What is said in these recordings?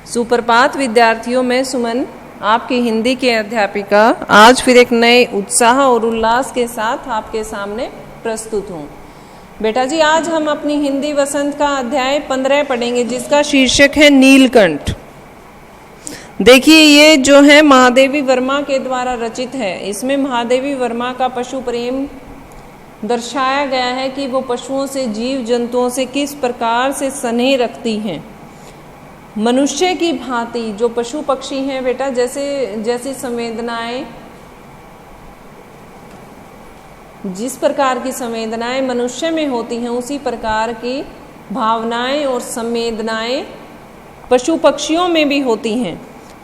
सुप्रभात विद्यार्थियों, मैं सुमन आपकी हिंदी के अध्यापिका आज फिर एक नए उत्साह और उल्लास के साथ आपके सामने प्रस्तुत हूँ। बेटा जी, आज हम अपनी हिंदी वसंत का अध्याय 15 पढ़ेंगे जिसका शीर्षक है नीलकंठ। देखिए, ये जो है महादेवी वर्मा के द्वारा रचित है। इसमें महादेवी वर्मा का पशु प्रेम दर्शाया गया है कि वो पशुओं से, जीव जंतुओं से किस प्रकार से स्नेह रखती हैं। मनुष्य की भांति जो पशु पक्षी हैं बेटा, जैसी संवेदनाएं, जिस प्रकार की संवेदनाएं मनुष्य में होती हैं, उसी प्रकार की भावनाएं और संवेदनाएं पशु पक्षियों में भी होती हैं।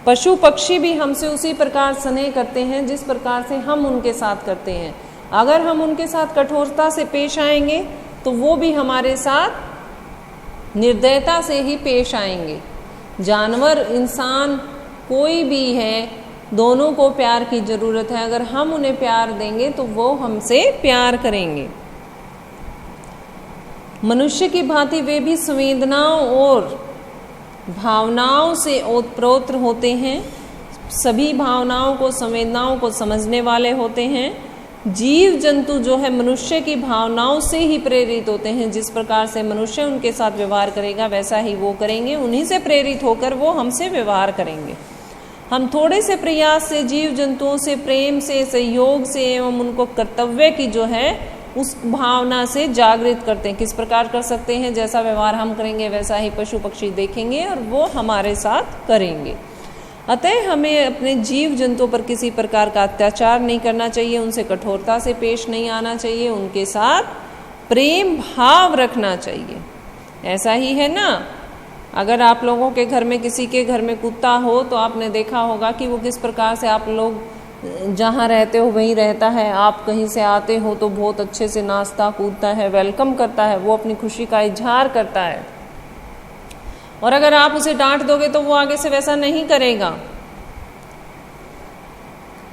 पशु पक्षी भी हमसे उसी प्रकार स्नेह करते हैं जिस प्रकार से हम उनके साथ करते हैं। अगर हम उनके साथ कठोरता से पेश आएंगे तो वो भी हमारे साथ निर्दयता से ही पेश आएंगे। जानवर, इंसान, कोई भी है, दोनों को प्यार की जरूरत है। अगर हम उन्हें प्यार देंगे तो वो हमसे प्यार करेंगे। मनुष्य की भांति वे भी संवेदनाओं और भावनाओं से ओतप्रोत होते हैं। सभी भावनाओं को, संवेदनाओं को समझने वाले होते हैं। जीव जंतु जो है मनुष्य की भावनाओं से ही प्रेरित होते हैं। जिस प्रकार से मनुष्य उनके साथ व्यवहार करेगा वैसा ही वो करेंगे। उन्हीं से प्रेरित होकर वो हमसे व्यवहार करेंगे। हम थोड़े से प्रयास से जीव जंतुओं से, प्रेम से, सहयोग से एवं उनको कर्तव्य की जो है उस भावना से जागृत करते हैं। किस प्रकार कर सकते हैं? जैसा व्यवहार हम करेंगे वैसा ही पशु पक्षी देखेंगे और वो हमारे साथ करेंगे। अतः हमें अपने जीव जंतुओं पर किसी प्रकार का अत्याचार नहीं करना चाहिए, उनसे कठोरता से पेश नहीं आना चाहिए, उनके साथ प्रेम भाव रखना चाहिए। ऐसा ही है ना, अगर आप लोगों के घर में, किसी के घर में कुत्ता हो तो आपने देखा होगा कि वो किस प्रकार से आप लोग जहाँ रहते हो वहीं रहता है। आप कहीं से आते हो तो बहुत अच्छे से नाचता कूदता है, वेलकम करता है, वो अपनी खुशी का इजहार करता है। और अगर आप उसे डांट दोगे तो वो आगे से वैसा नहीं करेगा।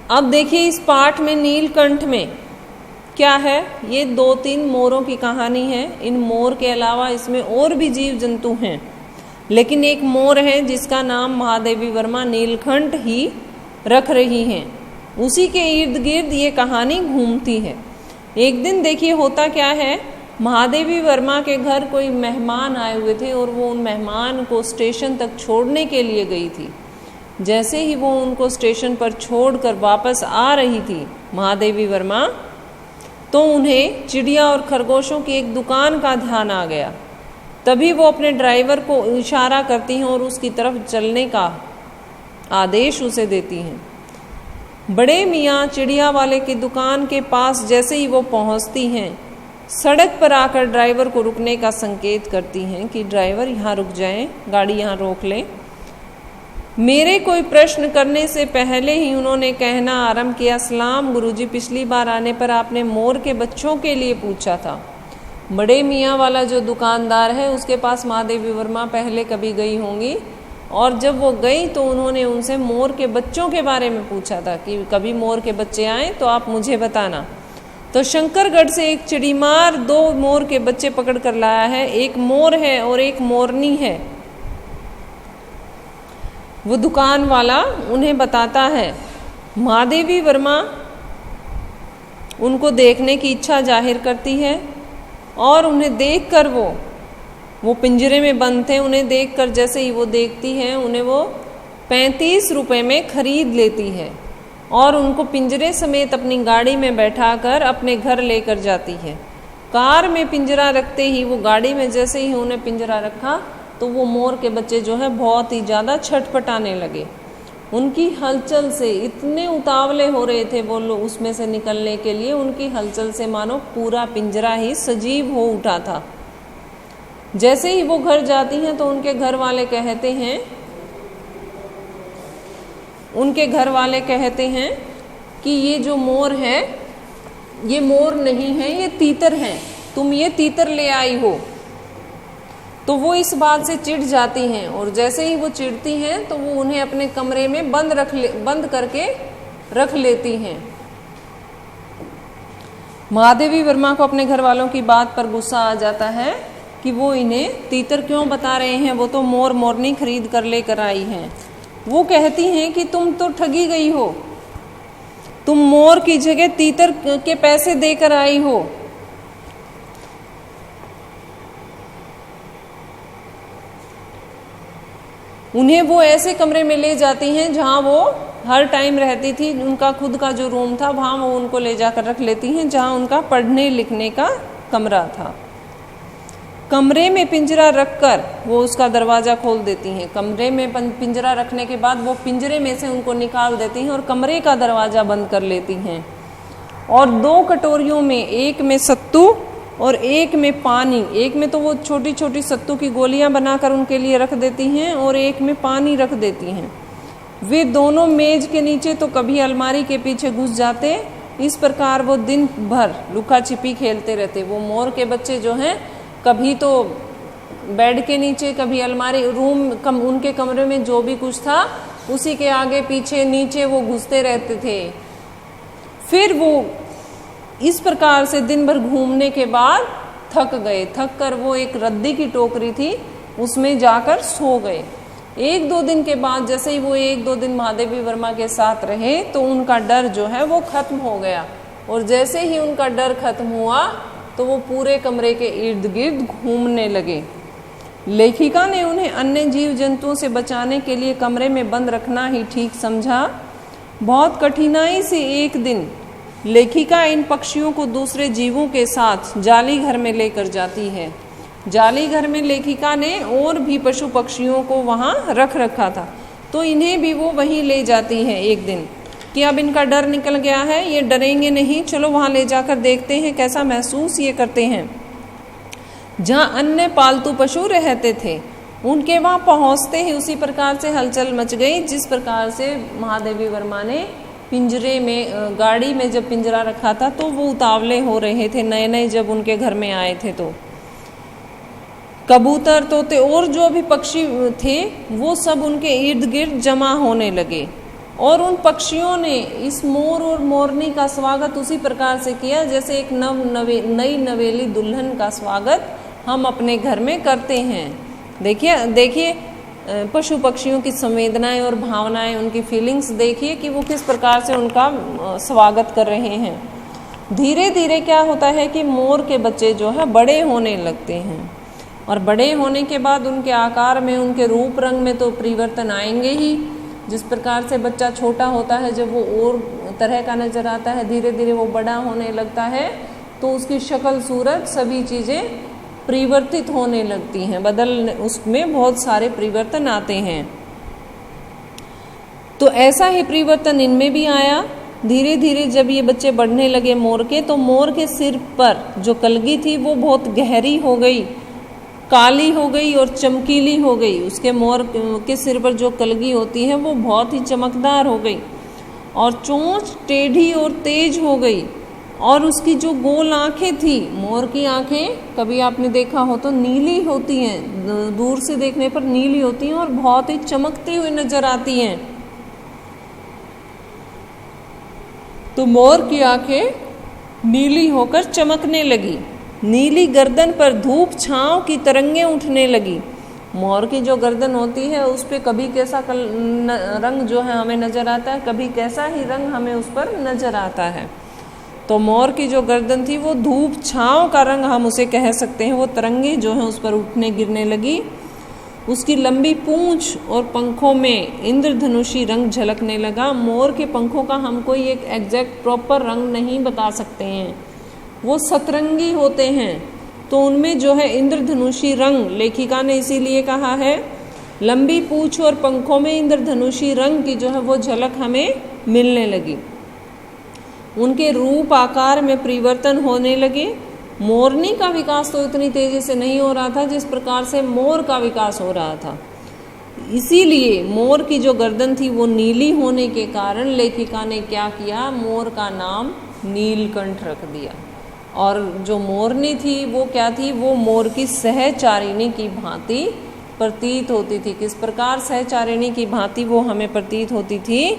अब देखिए, इस पाठ में नीलकंठ में क्या है? ये 2-3 मोरों की कहानी है। इन मोर के अलावा इसमें और भी जीव जंतु हैं, लेकिन एक मोर है जिसका नाम महादेवी वर्मा नीलकंठ ही रख रही हैं। उसी के इर्द गिर्द ये कहानी घूमती है। एक दिन देखिए होता क्या है, महादेवी वर्मा के घर कोई मेहमान आए हुए थे और वो उन मेहमान को स्टेशन तक छोड़ने के लिए गई थी। जैसे ही वो उनको स्टेशन पर छोड़कर वापस आ रही थी महादेवी वर्मा, तो उन्हें चिड़िया और खरगोशों की एक दुकान का ध्यान आ गया। तभी वो अपने ड्राइवर को इशारा करती हैं और उसकी तरफ चलने का आदेश उसे देती हैं। बड़े मियाँ चिड़िया वाले की दुकान के पास जैसे ही वो पहुंचती हैं, सड़क पर आकर ड्राइवर को रुकने का संकेत करती हैं कि ड्राइवर यहाँ रुक जाएं, गाड़ी यहाँ रोक लें। मेरे कोई प्रश्न करने से पहले ही उन्होंने कहना आरंभ किया, सलाम गुरुजी, पिछली बार आने पर आपने मोर के बच्चों के लिए पूछा था। बड़े मियाँ वाला जो दुकानदार है उसके पास महादेवी वर्मा पहले कभी गई होंगी, और जब वो गई तो उन्होंने उनसे मोर के बच्चों के बारे में पूछा था कि कभी मोर के बच्चे आए तो आप मुझे बताना। तो शंकरगढ़ से एक चिड़ीमार 2 मोर के बच्चे पकड़ कर लाया है। एक मोर है और एक मोरनी है। वो दुकान वाला उन्हें बताता है। महादेवी वर्मा उनको देखने की इच्छा जाहिर करती है और उन्हें देखकर वो पिंजरे में बंद थे। उन्हें देखकर जैसे ही वो देखती है, उन्हें वो 35 रुपए में खरीद लेती है और उनको पिंजरे समेत अपनी गाड़ी में बैठाकर अपने घर लेकर जाती है। कार में पिंजरा रखते ही, वो गाड़ी में जैसे ही उन्हें पिंजरा रखा तो वो मोर के बच्चे जो है बहुत ही ज़्यादा छटपटाने लगे। उनकी हलचल से इतने उतावले हो रहे थे वो लोग उसमें से निकलने के लिए, उनकी हलचल से मानो पूरा पिंजरा ही सजीव हो उठा था। जैसे ही वो घर जाती हैं तो उनके घर वाले कहते हैं कि ये जो मोर है ये मोर नहीं है, ये तीतर हैं, तुम ये तीतर ले आई हो। तो वो इस बात से चिढ़ जाती हैं और जैसे ही वो चिढ़ती हैं तो वो उन्हें अपने कमरे में बंद करके रख लेती हैं। महादेवी वर्मा को अपने घर वालों की बात पर गुस्सा आ जाता है कि वो इन्हें तीतर क्यों बता रहे हैं, वो तो मोर मोरनी खरीद कर लेकर आई हैं। वो कहती हैं कि तुम तो ठगी गई हो, तुम मोर की जगह तीतर के पैसे देकर आई हो। उन्हें वो ऐसे कमरे में ले जाती हैं जहां वो हर टाइम रहती थी, उनका खुद का जो रूम था वहां वो उनको ले जाकर रख लेती हैं, जहां उनका पढ़ने लिखने का कमरा था। कमरे में पिंजरा रखकर वो उसका दरवाज़ा खोल देती हैं। कमरे में पिंजरा रखने के बाद वो पिंजरे में से उनको निकाल देती हैं और कमरे का दरवाज़ा बंद कर लेती हैं। और 2 कटोरियों में, एक में सत्तू और एक में पानी, एक में तो वो छोटी छोटी सत्तू की गोलियां बनाकर उनके लिए रख देती हैं और एक में पानी रख देती हैं। वे दोनों मेज के नीचे तो कभी अलमारी के पीछे घुस जाते। इस प्रकार वो दिन भर लुका छिपी खेलते रहते। वो मोर के बच्चे जो हैं कभी तो बेड के नीचे, कभी अलमारी उनके कमरे में जो भी कुछ था उसी के आगे पीछे नीचे वो घुसते रहते थे। फिर वो इस प्रकार से दिन भर घूमने के बाद थक गए। थक कर वो एक रद्दी की टोकरी थी उसमें जाकर सो गए। 1-2 दिन के बाद जैसे ही वो 1-2 दिन महादेवी वर्मा के साथ रहे तो उनका डर जो है वो खत्म हो गया। और जैसे ही उनका डर खत्म हुआ तो वो पूरे कमरे के इर्द गिर्द घूमने लगे। लेखिका ने उन्हें अन्य जीव जंतुओं से बचाने के लिए कमरे में बंद रखना ही ठीक समझा। बहुत कठिनाई से एक दिन लेखिका इन पक्षियों को दूसरे जीवों के साथ जाली घर में लेकर जाती है। जाली घर में लेखिका ने और भी पशु पक्षियों को वहाँ रख रखा था, तो इन्हें भी वो वहीं ले जाती है एक दिन कि अब इनका डर निकल गया है, ये डरेंगे नहीं, चलो वहाँ ले जाकर देखते हैं कैसा महसूस ये करते हैं। जहाँ अन्य पालतू पशु रहते थे उनके वहाँ पहुँचते ही उसी प्रकार से हलचल मच गई जिस प्रकार से महादेवी वर्मा ने पिंजरे में, गाड़ी में जब पिंजरा रखा था तो वो उतावले हो रहे थे नए नए जब उनके घर में आए थे। तो कबूतर, तोते और जो भी पक्षी थे वो सब उनके इर्द गिर्द जमा होने लगे और उन पक्षियों ने इस मोर और मोरनी का स्वागत उसी प्रकार से किया जैसे एक नई नवेली दुल्हन का स्वागत हम अपने घर में करते हैं। देखिए पशु पक्षियों की संवेदनाएं और भावनाएं, उनकी फीलिंग्स देखिए कि वो किस प्रकार से उनका स्वागत कर रहे हैं। धीरे धीरे क्या होता है कि मोर के बच्चे जो है बड़े होने लगते हैं और बड़े होने के बाद उनके आकार में, उनके रूप रंग में तो परिवर्तन आएंगे ही। जिस प्रकार से बच्चा छोटा होता है जब वो और तरह का नजर आता है, धीरे धीरे वो बड़ा होने लगता है तो उसकी शक्ल सूरत सभी चीज़ें परिवर्तित होने लगती हैं, उसमें बहुत सारे परिवर्तन आते हैं। तो ऐसा ही परिवर्तन इनमें भी आया। धीरे धीरे जब ये बच्चे बढ़ने लगे मोर के, तो मोर के सिर पर जो कलगी थी वो बहुत गहरी हो गई, काली हो गई और चमकीली हो गई। उसके मोर के सिर पर जो कलगी होती है वो बहुत ही चमकदार हो गई और चोंच टेढ़ी और तेज हो गई। और उसकी जो गोल आंखें थी, मोर की आंखें कभी आपने देखा हो तो नीली होती हैं, दूर से देखने पर नीली होती हैं और बहुत ही चमकती हुई नजर आती हैं। तो मोर की आंखें नीली होकर चमकने लगी। नीली गर्दन पर धूप छांव की तरंगें उठने लगी। मोर की जो गर्दन होती है उस पर कभी कैसा रंग जो है हमें नजर आता है, कभी कैसा ही रंग हमें उस पर नजर आता है। तो मोर की जो गर्दन थी वो धूप छांव का रंग हम उसे कह सकते हैं, वो तरंगे जो है उस पर उठने गिरने लगी। उसकी लंबी पूंछ और पंखों में इंद्रधनुषी रंग झलकने लगा। मोर के पंखों का हम कोई एक एग्जैक्ट प्रॉपर रंग नहीं बता सकते हैं, वो सतरंगी होते हैं। तो उनमें जो है इंद्रधनुषी रंग, लेखिका ने इसीलिए कहा है लंबी पूंछ और पंखों में इंद्रधनुषी रंग की जो है वो झलक हमें मिलने लगी। उनके रूप आकार में परिवर्तन होने लगे। मोरनी का विकास तो इतनी तेजी से नहीं हो रहा था जिस प्रकार से मोर का विकास हो रहा था। इसीलिए मोर की जो गर्दन थी वो नीली होने के कारण लेखिका ने क्या किया, मोर का नाम नीलकंठ रख दिया। और जो मोरनी थी वो क्या थी, वो मोर की सहचारिणी की भांति प्रतीत होती थी। किस प्रकार सहचारिणी की भांति वो हमें प्रतीत होती थी,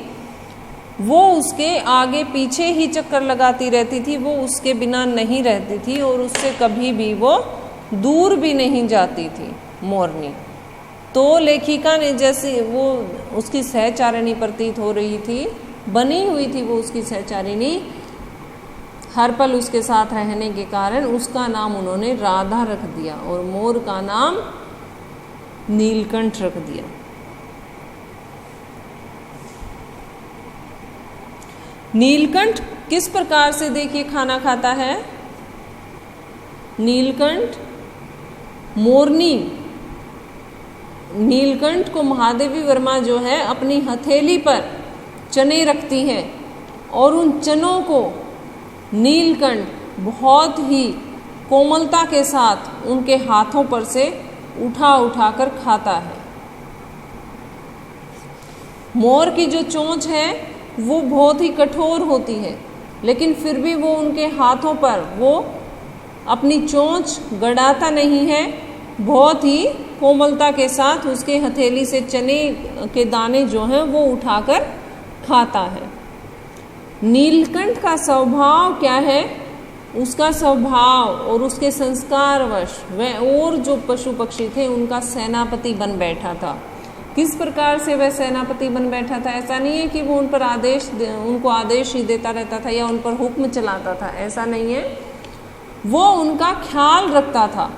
वो उसके आगे पीछे ही चक्कर लगाती रहती थी, वो उसके बिना नहीं रहती थी और उससे कभी भी वो दूर भी नहीं जाती थी मोरनी। तो लेखिका ने जैसे वो उसकी सहचारिणी प्रतीत हो रही थी, बनी हुई थी वो उसकी सहचारिणी, हर पल उसके साथ रहने के कारण उसका नाम उन्होंने राधा रख दिया और मोर का नाम नीलकंठ रख दिया। नीलकंठ किस प्रकार से देखिए खाना खाता है। नीलकंठ मोरनी, नीलकंठ को महादेवी वर्मा जो है अपनी हथेली पर चने रखती है और उन चनों को नीलकंठ बहुत ही कोमलता के साथ उनके हाथों पर से उठा उठा कर खाता है। मोर की जो चोंच है वो बहुत ही कठोर होती है, लेकिन फिर भी वो उनके हाथों पर वो अपनी चोंच गड़ाता नहीं है, बहुत ही कोमलता के साथ उसके हथेली से चने के दाने जो हैं वो उठाकर खाता है। नीलकंठ का स्वभाव क्या है, उसका स्वभाव और उसके संस्कारवश वह और जो पशु पक्षी थे उनका सेनापति बन बैठा था। किस प्रकार से वह सेनापति बन बैठा था, ऐसा नहीं है कि वो उन पर उनको आदेश ही देता रहता था या उन पर हुक्म चलाता था, ऐसा नहीं है। वो उनका ख्याल रखता था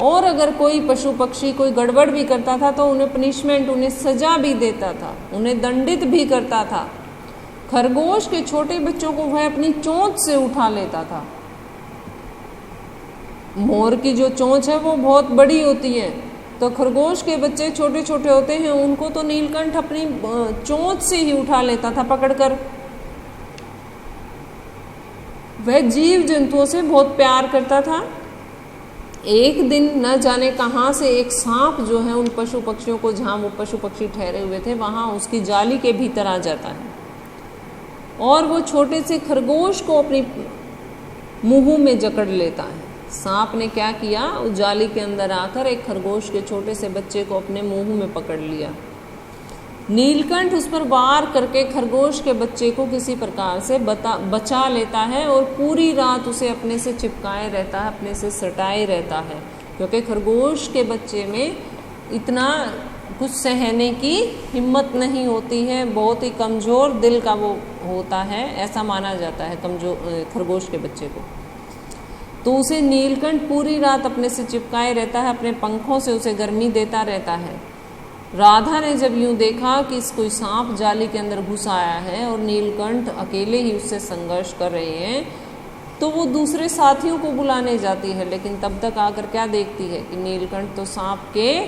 और अगर कोई पशु पक्षी कोई गड़बड़ भी करता था तो उन्हें पनिशमेंट, उन्हें सजा भी देता था, उन्हें दंडित भी करता था। खरगोश के छोटे बच्चों को वह अपनी चोंच से उठा लेता था। मोर की जो चोंच है वो बहुत बड़ी होती है, तो खरगोश के बच्चे छोटे छोटे होते हैं, उनको तो नीलकंठ अपनी चोंच से ही उठा लेता था पकड़कर। वह जीव जंतुओं से बहुत प्यार करता था। एक दिन न जाने कहाँ से एक सांप जो है उन पशु पक्षियों को, जहाँ वो पशु पक्षी ठहरे हुए थे वहाँ उसकी जाली के भीतर आ जाता है और वो छोटे से खरगोश को अपनी मुंह में जकड़ लेता है। सांप ने क्या किया, उस जाली के अंदर आकर एक खरगोश के छोटे से बच्चे को अपने मुंह में पकड़ लिया। नीलकंठ उस पर वार करके खरगोश के बच्चे को किसी प्रकार से बचा लेता है और पूरी रात उसे अपने से चिपकाए रहता है, अपने से सटाए रहता है, क्योंकि खरगोश के बच्चे में इतना कुछ सहने की हिम्मत नहीं होती है, बहुत ही कमज़ोर दिल का वो होता है, ऐसा माना जाता है कमज़ोर खरगोश के बच्चे को। तो उसे नीलकंठ पूरी रात अपने से चिपकाए रहता है, अपने पंखों से उसे गर्मी देता रहता है। राधा ने जब यूं देखा कि कोई सांप जाली के अंदर घुस आया है और नीलकंठ अकेले ही उससे संघर्ष कर रहे हैं, तो वो दूसरे साथियों को बुलाने जाती है, लेकिन तब तक आकर क्या देखती है कि नीलकंठ तो सांप के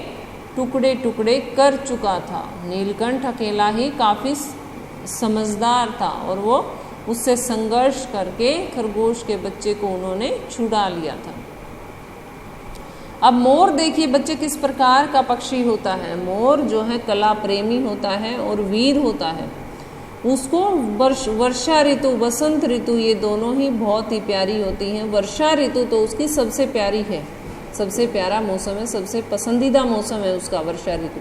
टुकड़े टुकड़े कर चुका था। नीलकंठ अकेला ही काफ़ी समझदार था और वो उससे संघर्ष करके खरगोश के बच्चे को उन्होंने छुड़ा लिया था। अब मोर देखिए बच्चे किस प्रकार का पक्षी होता है। मोर जो है कला प्रेमी होता है और वीर होता है। उसको वर्षा ऋतु, वसंत ऋतु, ये दोनों ही बहुत ही प्यारी होती हैं। वर्षा ऋतु तो उसकी सबसे प्यारी है, सबसे प्यारा मौसम है, सबसे पसंदीदा मौसम है उसका वर्षा ऋतु।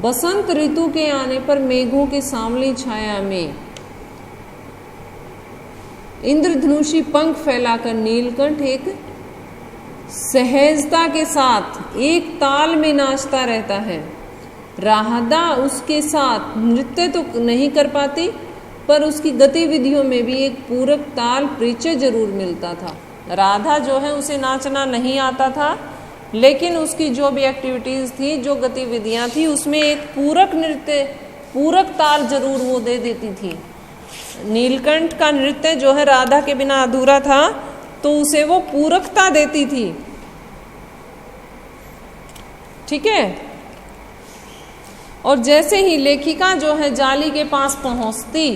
बसंत ऋतु के आने पर मेघों की सांवली छाया में इंद्रधनुषी पंख फैलाकर नीलकंठ एक सहजता के साथ एक ताल में नाचता रहता है। राधा उसके साथ नृत्य तो नहीं कर पाती, पर उसकी गतिविधियों में भी एक पूरक ताल परिचय जरूर मिलता था। राधा जो है उसे नाचना नहीं आता था, लेकिन उसकी जो भी एक्टिविटीज़ थी, जो गतिविधियां थी, उसमें एक पूरक नृत्य, पूरक ताल जरूर वो दे देती थी। नीलकंठ का नृत्य जो है राधा के बिना अधूरा था, तो उसे वो पूरकता देती थी। ठीक है। और जैसे ही लेखिका जो है जाली के पास पहुंचती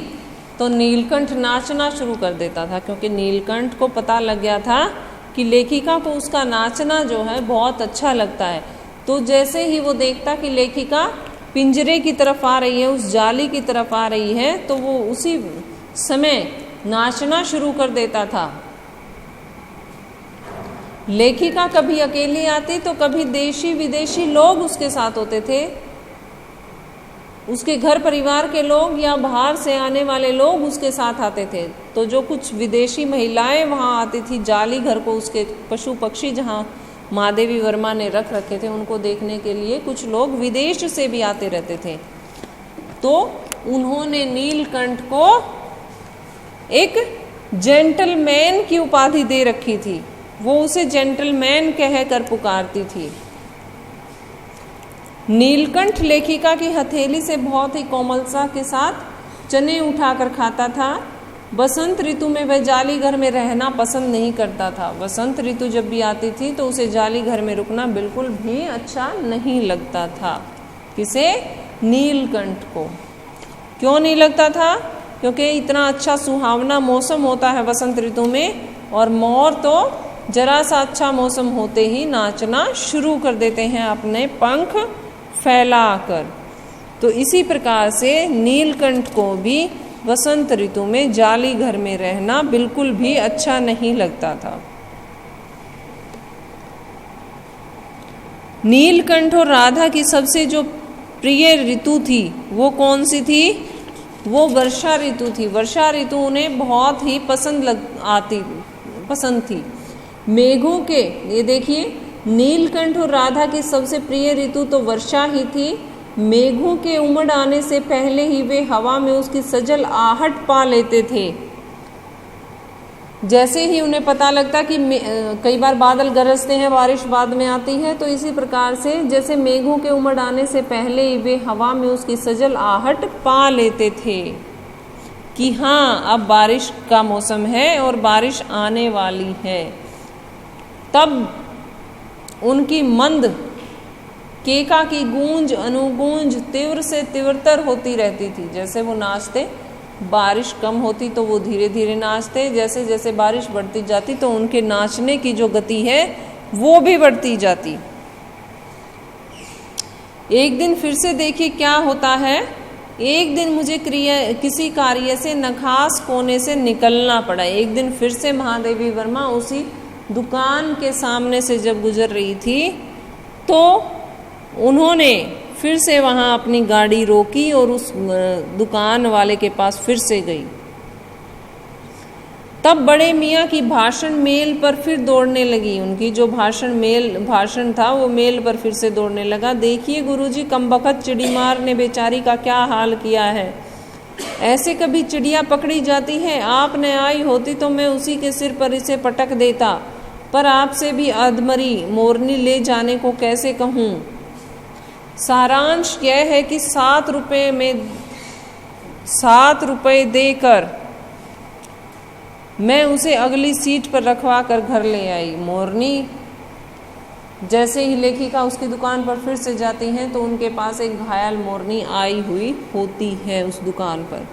तो नीलकंठ नाचना शुरू कर देता था, क्योंकि नीलकंठ को पता लग गया था कि लेखिका को उसका नाचना जो है बहुत अच्छा लगता है। तो जैसे ही वो देखता कि लेखिका पिंजरे की तरफ आ रही है, उस जाली की तरफ आ रही है, तो वो उसी समय नाचना शुरू कर देता था। लेखिका कभी अकेली आती तो कभी देशी विदेशी लोग उसके साथ होते थे, उसके घर परिवार के लोग या बाहर से आने वाले लोग उसके साथ आते थे। तो जो कुछ विदेशी महिलाएं वहाँ आती थी जाली घर को, उसके पशु पक्षी जहाँ महादेवी वर्मा ने रख रखे थे उनको देखने के लिए। कुछ लोग विदेश से भी आते रहते थे। तो उन्होंने नीलकंठ को एक जेंटलमैन की उपाधि दे रखी थी। वो उसे जेंटलमैन कहकर पुकारती थी। नीलकंठ लेखिका की हथेली से बहुत ही कोमलता के साथ चने उठाकर खाता था। बसंत ऋतु में वह जाली घर में रहना पसंद नहीं करता था। बसंत ऋतु जब भी आती थी तो उसे जाली घर में रुकना बिल्कुल भी अच्छा नहीं लगता था। किसे? नीलकंठ को। क्यों नहीं लगता था? क्योंकि इतना अच्छा सुहावना मौसम होता है बसंत ऋतु में, और मोर तो जरा सा अच्छा मौसम होते ही नाचना शुरू कर देते हैं अपने पंख फैलाकर। तो इसी प्रकार से नीलकंठ को भी वसंत ऋतु में जाली घर में रहना बिल्कुल भी अच्छा नहीं लगता था। नीलकंठ और राधा की सबसे जो प्रिय ऋतु थी वो कौन सी थी? वो वर्षा ऋतु थी। वर्षा ऋतु उन्हें बहुत ही पसंद थी। मेघों के, ये देखिए, नीलकंठ और राधा की सबसे प्रिय ऋतु तो वर्षा ही थी। मेघों के उमड़ आने से पहले ही वे हवा में उसकी सजल आहट पा लेते थे। जैसे ही उन्हें पता लगता कि कई बार बादल गरजते हैं, बारिश बाद में आती है, तो इसी प्रकार से जैसे मेघों के उमड़ आने से पहले ही वे हवा में उसकी सजल आहट पा लेते थे कि हाँ, अब बारिश का मौसम है और बारिश आने वाली है। तब उनकी मंद केका की गूंज अनुगूंज तीव्र से तीव्रतर होती रहती थी। जैसे वो नाचते, बारिश कम होती तो वो धीरे धीरे नाचते, जैसे जैसे बारिश बढ़ती जाती तो उनके नाचने की जो गति है वो भी बढ़ती जाती। एक दिन फिर से देखिए क्या होता है। एक दिन मुझे किसी कार्य से नखास कोने से निकलना पड़ा। एक दिन फिर से महादेवी वर्मा उसी दुकान के सामने से जब गुजर रही थी तो उन्होंने फिर से वहाँ अपनी गाड़ी रोकी और उस दुकान वाले के पास फिर से गई। तब बड़े मियाँ की भाषण मेल पर फिर दौड़ने लगी। उनकी जो भाषण था वो मेल पर फिर से दौड़ने लगा। देखिए गुरुजी, कमबख्त चिड़ीमार ने बेचारी का क्या हाल किया है। ऐसे कभी चिड़िया पकड़ी जाती है? आपने आई होती तो मैं उसी के सिर पर इसे पटक देता, पर आपसे भी अधमरी मोरनी ले जाने को कैसे कहूँ। सारांश यह है कि 7 रुपए देकर मैं उसे अगली सीट पर रखवा कर घर ले आई। मोरनी जैसे ही लेखिका उसकी दुकान पर फिर से जाती हैं तो उनके पास एक घायल मोरनी आई हुई होती है उस दुकान पर।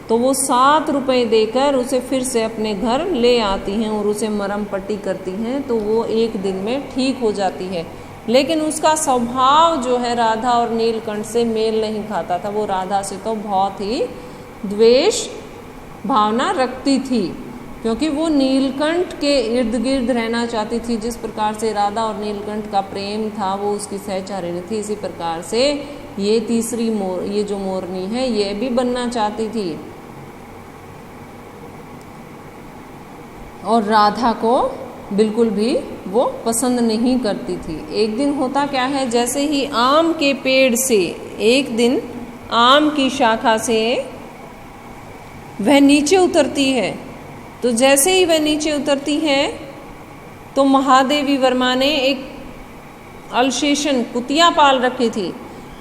तो वो 7 रुपए देकर उसे फिर से अपने घर ले आती हैं और उसे मरहम पट्टी करती हैं, तो वो एक दिन में ठीक हो जाती है। लेकिन उसका स्वभाव जो है राधा और नीलकंठ से मेल नहीं खाता था। वो राधा से तो बहुत ही द्वेष भावना रखती थी, क्योंकि वो नीलकंठ के इर्द गिर्द रहना चाहती थी। जिस प्रकार से राधा और नीलकंठ का प्रेम था वो उसकी सहचारिणी थी, इसी प्रकार से ये जो मोरनी है ये भी बनना चाहती थी और राधा को बिल्कुल भी वो पसंद नहीं करती थी। एक दिन होता क्या है, जैसे ही आम के पेड़ से एक दिन आम की शाखा से वह नीचे उतरती है, तो जैसे ही वह नीचे उतरती है तो महादेवी वर्मा ने एक अलशेषन कुतिया पाल रखी थी।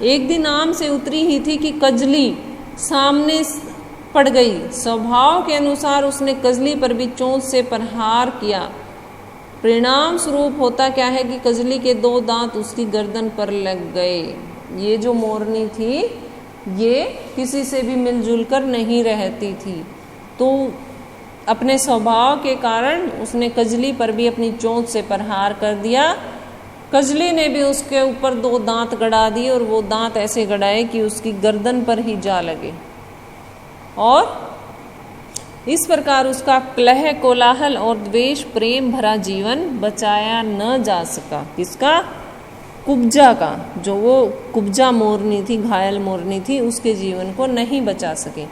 एक दिन आम से उतरी ही थी कि कजली सामने पड़ गई। स्वभाव के अनुसार उसने कजली पर भी चोंच से प्रहार किया। परिणाम स्वरूप होता क्या है कि कजली के 2 दांत उसकी गर्दन पर लग गए। ये जो मोरनी थी ये किसी से भी मिलजुल कर नहीं रहती थी, तो अपने स्वभाव के कारण उसने कजली पर भी अपनी चोंच से प्रहार कर दिया। कजली ने भी उसके ऊपर 2 दांत गड़ा दिए और वो दांत ऐसे गड़ाए कि उसकी गर्दन पर ही जा लगे, और इस प्रकार उसका क्लह कोलाहल और द्वेष प्रेम भरा जीवन बचाया न जा सका। किसका? कुब्जा का। जो वो कुब्जा मोरनी थी, घायल मोरनी थी, उसके जीवन को नहीं बचा सके।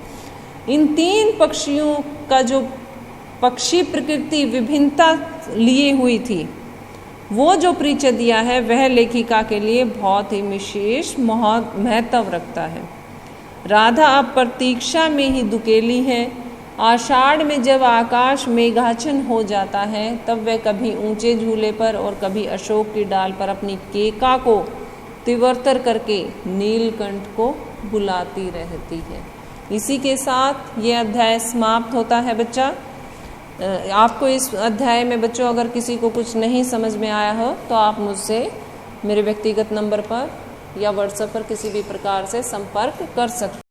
इन 3 पक्षियों का जो पक्षी प्रकृति विभिन्नता लिए हुई थी वो जो परिचय दिया है वह लेखिका के लिए बहुत ही विशेष महत्व रखता है। राधा अब प्रतीक्षा में ही दुकेली है। आषाढ़ में जब आकाश मेघाच्छन्न हो जाता है तब वह कभी ऊंचे झूले पर और कभी अशोक की डाल पर अपनी केका को तिवर्तर करके नीलकंठ को बुलाती रहती है। इसी के साथ ये अध्याय समाप्त होता है बच्चा। आपको इस अध्याय में बच्चों अगर किसी को कुछ नहीं समझ में आया हो तो आप मुझसे मेरे व्यक्तिगत नंबर पर या व्हाट्सएप पर किसी भी प्रकार से संपर्क कर सकते हैं।